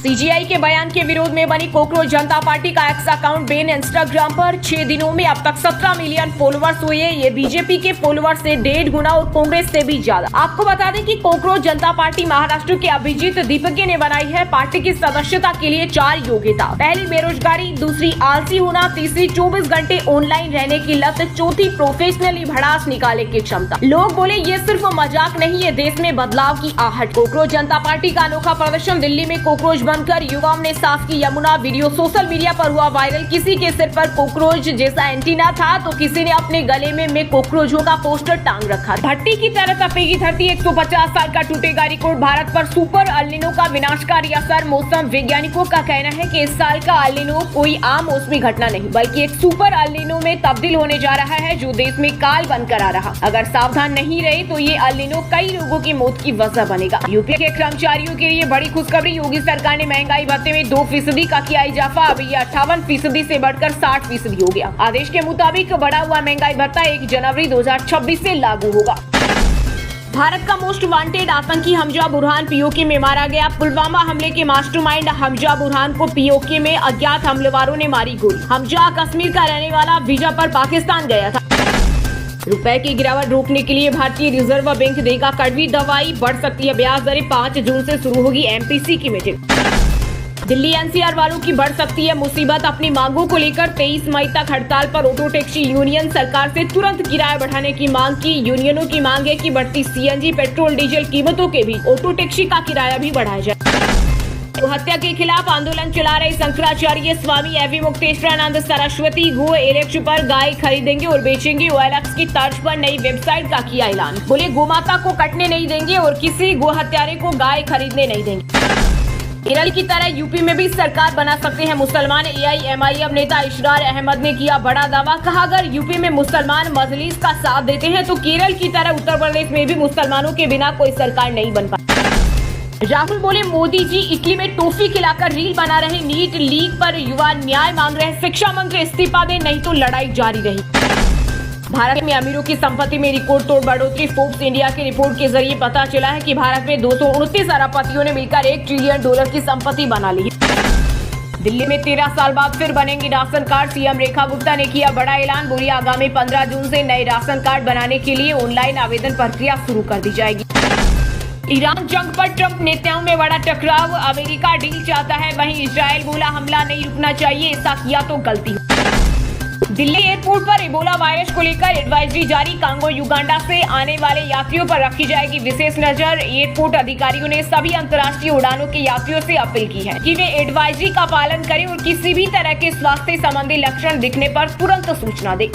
CGI के बयान के विरोध में बनी कॉकरोच जनता पार्टी का एक्स अकाउंट बैन। इंस्टाग्राम पर 6 दिनों में अब तक 17 मिलियन फॉलोअर्स हुए। ये बीजेपी के फॉलोअर्स से 1.5 गुना और कांग्रेस से भी ज्यादा। आपको बता दें कि कॉकरोच जनता पार्टी महाराष्ट्र के अभिजीत दीपके ने बनाई है। पार्टी की सदस्यता के लिए 4 योग्यता: पहली बेरोजगारी, दूसरी आलसी होना, तीसरी 24 घंटे ऑनलाइन रहने की लत, चौथी प्रोफेशनली भड़ास निकालने की क्षमता। लोग बोले ये सिर्फ मजाक नहीं, ये देश में बदलाव की आहट। कॉकरोच जनता पार्टी का अनोखा प्रदर्शन। दिल्ली में कॉकरोच बनकर युवाओं ने साफ की यमुना। वीडियो सोशल मीडिया पर हुआ वायरल। किसी के सिर पर कॉकरोच जैसा एंटीना था तो किसी ने अपने गले में मैं कॉकरोच हूं का पोस्टर टांग रखा। भट्टी की तरह तपेगी धरती। 150 साल का टूटेगा रिकॉर्ड। भारत पर सुपर अल्निनो का विनाशकारी असर। मौसम वैज्ञानिकों का कहना है कि इस साल का अल्निनो कोई आम मौसमी घटना नहीं बल्कि एक सुपर अल्निनो में तब्दील होने जा रहा है जो देश में काल बनकर आ रहा। अगर सावधान नहीं रहे तो ये अल्निनो कई लोगों की मौत की वजह बनेगा। यूपी के कर्मचारियों के लिए बड़ी खुशखबरी। योगी सरकार ने महंगाई भत्ते में 2% का किया इजाफा। अब ये 58% से बढ़कर 60% हो गया। आदेश के मुताबिक बढ़ा हुआ महंगाई भत्ता 1 जनवरी 2026 से लागू होगा। भारत का मोस्ट वांटेड आतंकी हमजा बुरहान पीओके में मारा गया। पुलवामा हमले के मास्टरमाइंड हमजा बुरहान को पीओके में अज्ञात हमलेवारों ने मारी गोली। हमजा कश्मीर का रहने वाला वीजा पर पाकिस्तान गया था। रुपए की गिरावट रोकने के लिए भारतीय रिजर्व बैंक देगा कड़वी दवाई। बढ़ सकती है ब्याज दरें। 5 जून से शुरू होगी एमपीसी की मीटिंग। दिल्ली एनसीआर वालों की बढ़ सकती है मुसीबत। अपनी मांगों को लेकर 23 मई तक हड़ताल पर ऑटो टैक्सी यूनियन। सरकार से तुरंत किराया बढ़ाने की मांग की। यूनियनों की मांग है कि बढ़ती सीएनजी पेट्रोल डीजल कीमतों के बीच ऑटो टैक्सी का किराया भी बढ़ाया जाए। हत्या के खिलाफ आंदोलन चला रहे शंकराचार्य स्वामी एवं मुक्तेश्वरानंद सरस्वती गो एलेक्स पर गाय खरीदेंगे और बेचेंगे। ओएलएक्स की तर्ज पर नई वेबसाइट का किया ऐलान। बोले गोमाता को कटने नहीं देंगे और किसी गो हत्यारे को गाय खरीदने नहीं देंगे। केरल की तरह यूपी में भी सरकार बना सकते हैं मुसलमान। एआईएमआईएम नेता इशरार अहमद ने किया बड़ा दावा। कहा अगर यूपी में मुसलमान मजलिस का साथ देते हैं तो केरल की तरह उत्तर प्रदेश में भी मुसलमानों के बिना कोई सरकार नहीं बन पाती। राहुल बोले मोदी जी इटली में टॉफी खिलाकर रील बना रहे। नीट लीक पर युवा न्याय मांग रहे। शिक्षा मंत्री इस्तीफा दे नहीं तो लड़ाई जारी रही। भारत में अमीरों की संपत्ति में रिकॉर्ड तोड़ बढ़ोतरी। फोर्ब्स इंडिया की रिपोर्ट के जरिए पता चला है कि भारत में 229 अरबपतियों ने मिलकर $1 ट्रिलियन की संपत्ति बना ली। दिल्ली में 13 साल बाद फिर बनेंगे ration card. CM Rekha Gupta ने किया बड़ा ऐलान। बोली आगामी 15 जून से नए राशन कार्ड बनाने के लिए ऑनलाइन आवेदन प्रक्रिया शुरू कर दी जाएगी। ईरान जंग पर ट्रंप नेताओं में बड़ा टकराव। अमेरिका डील चाहता है वहीं इजराइल बोला हमला नहीं रुकना चाहिए, ऐसा किया तो गलती। दिल्ली एयरपोर्ट पर इबोला वायरस को लेकर एडवाइजरी जारी। कांगो युगांडा से आने वाले यात्रियों पर रखी जाएगी विशेष नजर। एयरपोर्ट अधिकारियों ने सभी अंतर्राष्ट्रीय उड़ानों के यात्रियों से अपील की है कि वे एडवाइजरी का पालन करें और किसी भी तरह के स्वास्थ्य संबंधी लक्षण दिखने पर तुरंत सूचना दें।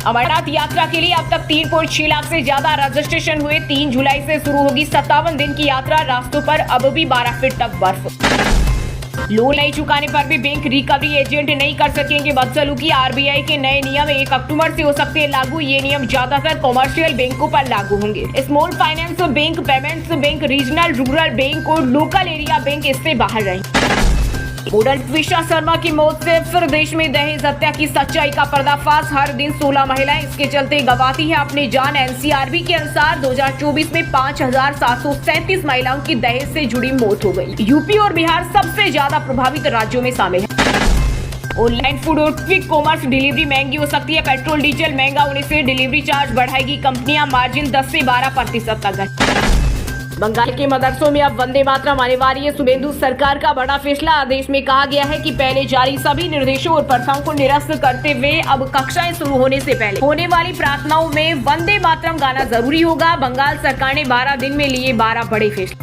अमरनाथ यात्रा के लिए अब तक 3.6 लाख से ज्यादा रजिस्ट्रेशन हुए। 3 जुलाई से शुरू होगी 57 दिन की यात्रा। रास्तों पर अब भी 12 फीट तक बर्फ। लोन नहीं चुकाने पर भी बैंक रिकवरी एजेंट नहीं कर सकेंगे बदसलूकी। आरबीआई के नए नियम 1 अक्टूबर से हो सकते हैं लागू। ये नियम ज्यादातर कॉमर्शियल बैंकों पर लागू होंगे। Small finance bank, payments bank, regional rural bank और लोकल एरिया बैंक इससे बाहर रहेंगे। मॉडल ट्विशा शर्मा की मौत से फिर देश में दहेज हत्या की सच्चाई का पर्दाफाश। हर दिन 16 महिलाएं इसके चलते गंवाती है अपनी जान। एनसीआरबी के अनुसार 2024 में 5737 महिलाओं की दहेज से जुड़ी मौत हो गई। यूपी और बिहार सबसे ज्यादा प्रभावित राज्यों में शामिल है। ऑनलाइन फूड और क्विक कॉमर्स डिलीवरी महंगी हो सकती है। पेट्रोल डीजल महंगा होने से डिलीवरी चार्ज बढ़ाएगी कंपनियां। मार्जिन 10 से 12% तक। बंगाल के मदरसों में अब वंदे मातरम अनिवार्य है। शुभेंदु सरकार का बड़ा फैसला। आदेश में कहा गया है कि पहले जारी सभी निर्देशों और प्रथाओं को निरस्त करते हुए अब कक्षाएं शुरू होने से पहले होने वाली प्रार्थनाओं में वंदे मातरम गाना जरूरी होगा। बंगाल सरकार ने 12 दिन में लिए 12 बड़े फैसले।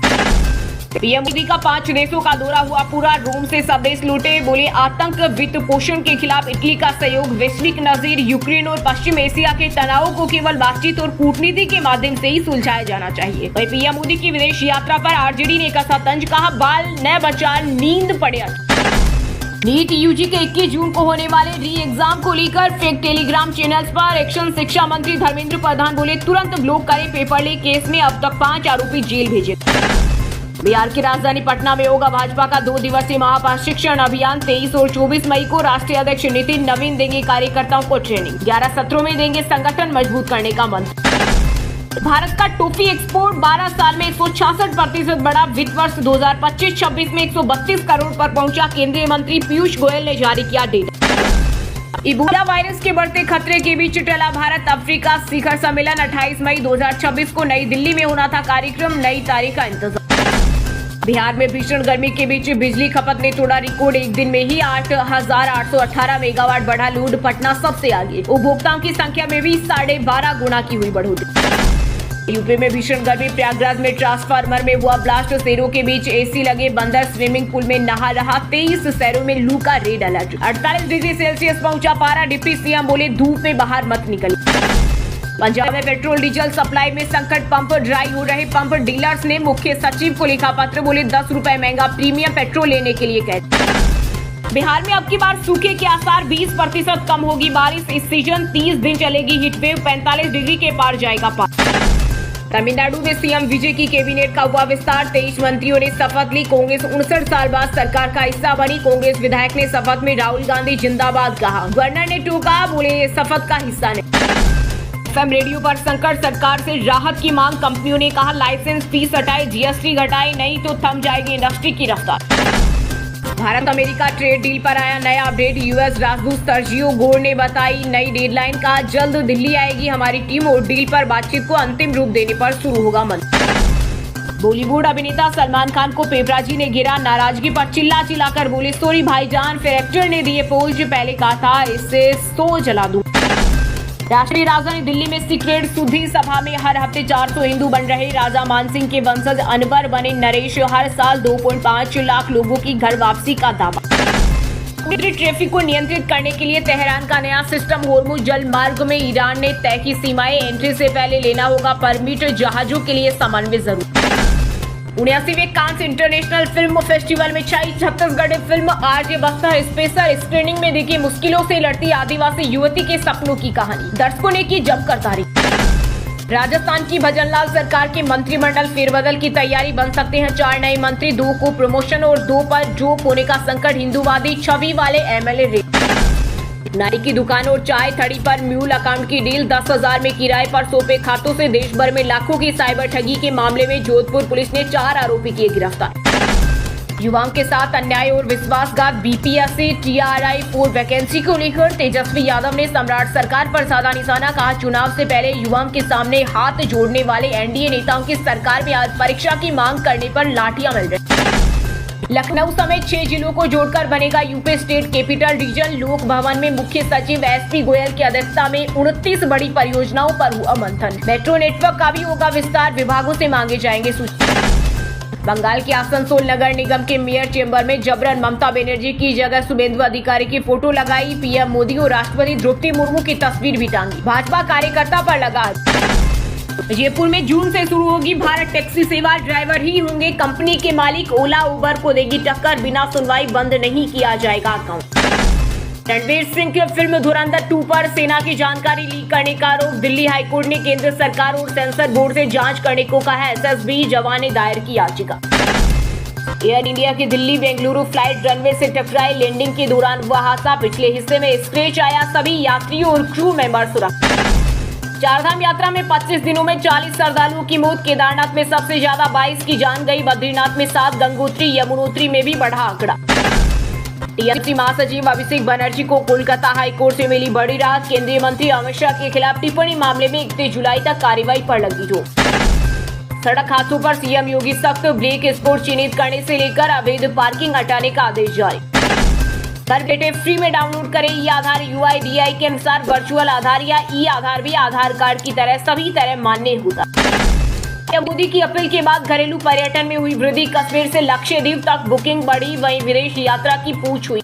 पीएम मोदी का 5 देशों का दौरा हुआ पूरा। रोम से सब देश लौटे। बोले आतंक वित्त पोषण के खिलाफ इटली का सहयोग वैश्विक नजीर। यूक्रेन और पश्चिम एशिया के तनावों को केवल बातचीत और कूटनीति के माध्यम से ही सुलझाया जाना चाहिए। वहीं पीएम मोदी की विदेश यात्रा पर आरजेडी ने कसा तंज। कहा बाल न बचा नींद पड़े। नीट यूजी के 21 जून को होने वाले री एग्जाम को लेकर फेक टेलीग्राम चैनल्स पर एक्शन। शिक्षा मंत्री धर्मेंद्र प्रधान बोले तुरंत ब्लॉक करें पेपर लीक केस में अब तक 5 आरोपी जेल भेजे। बिहार की राजधानी पटना में होगा भाजपा का 2 दिवसीय महाप्रशिक्षण अभियान। 23 और 24 मई को राष्ट्रीय अध्यक्ष नितिन नवीन देंगे कार्यकर्ताओं को ट्रेनिंग। 11 सत्रों में देंगे संगठन मजबूत करने का मंत्र। भारत का टॉफी एक्सपोर्ट 12 साल में 166% बढ़ा। वित्त वर्ष 2025-26 में 132 करोड़ पर पहुंचा। केंद्रीय मंत्री पीयूष गोयल ने जारी किया डेटा। इबोला वायरस के बढ़ते खतरे के बीच टला भारत अफ्रीका शिखर सम्मेलन। 28 मई 2026 को नई दिल्ली में होना था कार्यक्रम, नई तारीख का इंतजार। बिहार में भीषण गर्मी के बीच बिजली खपत ने तोड़ा रिकॉर्ड। एक दिन में ही 8,818 मेगावाट बढ़ा लोड। पटना सबसे आगे। उपभोक्ताओं की संख्या में भी 12.5 गुना की हुई बढ़ोतरी। यूपी में भीषण गर्मी। प्रयागराज में ट्रांसफार्मर में हुआ ब्लास्ट। शहरों के बीच एसी लगे बंदर स्विमिंग पूल में नहा रहा। 23 शहरों में लू का रेड अलर्ट। 48 डिग्री सेल्सियस पहुंचा पारा। डिप्टी सीएम बोले धूप में बाहर मत निकल। पंजाब में पेट्रोल डीजल सप्लाई में संकट। पंप ड्राई हो रहे। पंप डीलर्स ने मुख्य सचिव को लिखा पत्र। बोले 10 रुपए महंगा प्रीमियम पेट्रोल लेने के लिए कह। बिहार में अब की बार सूखे के आसार। 20% कम होगी बारिश। इस सीजन 30 दिन चलेगी हीटवेव। 45 डिग्री के पार जाएगा पारा। तमिलनाडु में सीएम विजय की कैबिनेट का हुआ विस्तार। 23 मंत्रियों ने शपथ ली। कांग्रेस 59 साल बाद सरकार का हिस्सा बनी। कांग्रेस विधायक ने शपथ में राहुल गांधी जिंदाबाद कहा। गवर्नर ने टोका, बोले ये शपथ का हिस्सा नहीं। एफएम रेडियो पर संकट, सरकार से राहत की मांग। कंपनियों ने कहा लाइसेंस फीस हटाए, जीएसटी घटाए, नहीं तो थम जाएगी इंडस्ट्री की रफ्तार। भारत अमेरिका ट्रेड डील पर आया नया अपडेट। यूएस राजदूत सर्जियो गोर ने बताई नई डेडलाइन। कहा जल्द दिल्ली आएगी हमारी टीम और डील पर बातचीत को अंतिम रूप देने पर शुरू होगा मंथन। बॉलीवुड अभिनेता सलमान खान को पेपराजी ने घेरा। नाराजगी पर चिल्ला चिल्लाकर बोले सॉरी भाईजान। फिर एक्टर ने दिए पोज। पहले कहा था इससे 100 जला दूं। राष्ट्रीय राजधानी दिल्ली में सीक्रेट सुधी सभा में हर हफ्ते 400 हिंदू बन रहे। राजा मानसिंह के वंशज अनवर बने नरेश। हर साल 2.5 लाख लोगों की घर वापसी का दावा। ट्रैफिक को नियंत्रित करने के लिए तेहरान का नया सिस्टम। होर्मुज जल मार्ग में ईरान ने तय की सीमाएं। एंट्री से पहले लेना होगा परमिट। जहाजों के लिए समन्वय जरूरी। 79वें कांस इंटरनेशनल फिल्म फेस्टिवल में छाई छत्तीसगढ़ फिल्म। आज बस्तर स्पेशल स्क्रीनिंग में दिखी मुश्किलों से लड़ती आदिवासी युवती के सपनों की कहानी। दर्शकों ने की जमकर तारीफ। राजस्थान की भजनलाल सरकार के मंत्रिमंडल फेरबदल की तैयारी। बन सकते हैं 4 नए मंत्री। 2 को प्रमोशन और 2 पर जॉब होने का संकट। हिंदूवादी छवि वाले एमएलए रेड। नाई की दुकान और चाय थड़ी पर म्यूल अकाउंट की डील। 10,000 में किराए पर सौंपे खातों से देश भर में लाखों की साइबर ठगी के मामले में जोधपुर पुलिस ने 4 आरोपी किए गिरफ्तार। युवाओं के साथ अन्याय और विश्वासघात। बीपीएससी TRI 4 वैकेंसी को लेकर तेजस्वी यादव ने सम्राट सरकार पर साधा निशाना। कहा चुनाव से पहले युवाओं के सामने हाथ जोड़ने वाले एनडीए नेताओं की सरकार में आज परीक्षा की मांग करने पर लाठियां मिल रही। लखनऊ समेत 6 जिलों को जोड़कर बनेगा यूपी स्टेट कैपिटल रीजन। लोक भवन में मुख्य सचिव SP गोयल की अध्यक्षता में 29 बड़ी परियोजनाओं पर हुआ मंथन। मेट्रो नेटवर्क का भी होगा विस्तार। विभागों से मांगे जाएंगे सूचना। बंगाल के आसनसोल नगर निगम के मेयर चेंबर में जबरन ममता बनर्जी की जगह शुभेंदु अधिकारी की फोटो लगाई। पीएम मोदी और राष्ट्रपति द्रौपदी मुर्मू की तस्वीर भी टांगी। भाजपा कार्यकर्ता पर लगा। जयपुर में जून से शुरू होगी भारत टैक्सी सेवा। ड्राइवर ही होंगे कंपनी के मालिक। ओला उबर को देगी टक्कर। बिना सुनवाई बंद नहीं किया जाएगा अकाउंट। रणवीर सिंह की फिल्म धुरंधर 2 पर सेना की जानकारी लीक करने का आरोप। दिल्ली हाईकोर्ट ने केंद्र सरकार और सेंसर बोर्ड से जांच करने को कहा। SSB जवान ने दायर की याचिका। एयर इंडिया की दिल्ली बेंगलुरु फ्लाइट रनवे से टकराई। लैंडिंग के दौरान हुआ हादसा। पिछले हिस्से में स्क्रैच आया। सभी यात्रियों और क्रू मेंबर सुरक्षित। चारधाम यात्रा में 25 दिनों में 40 श्रद्धालुओं की मौत। केदारनाथ में सबसे ज्यादा 22 की जान गई। बद्रीनाथ में 7। गंगोत्री यमुनोत्री में भी बढ़ा आंकड़ा। टीएमसी महासचिव अभिषेक बनर्जी को कोलकाता हाईकोर्ट से मिली बड़ी राहत। केंद्रीय मंत्री अमित शाह के खिलाफ टिप्पणी मामले में 31 जुलाई तक कार्रवाई पर लगी रोक। सड़क हादसों पर सीएम योगी सख्त। ब्रेक स्पॉट चिन्हित करने से लेकर अवैध पार्किंग हटाने का आदेश जारी। घर बैठे फ्री में डाउनलोड करें ई आधार। UIDAI के अनुसार वर्चुअल आधार या ई आधार भी आधार कार्ड की तरह सभी तरह मान्य होता। मोदी की अपील के बाद घरेलू पर्यटन में हुई वृद्धि। कश्मीर से लक्षद्वीप तक बुकिंग बढ़ी। वहीं विदेश यात्रा की पूछ हुई।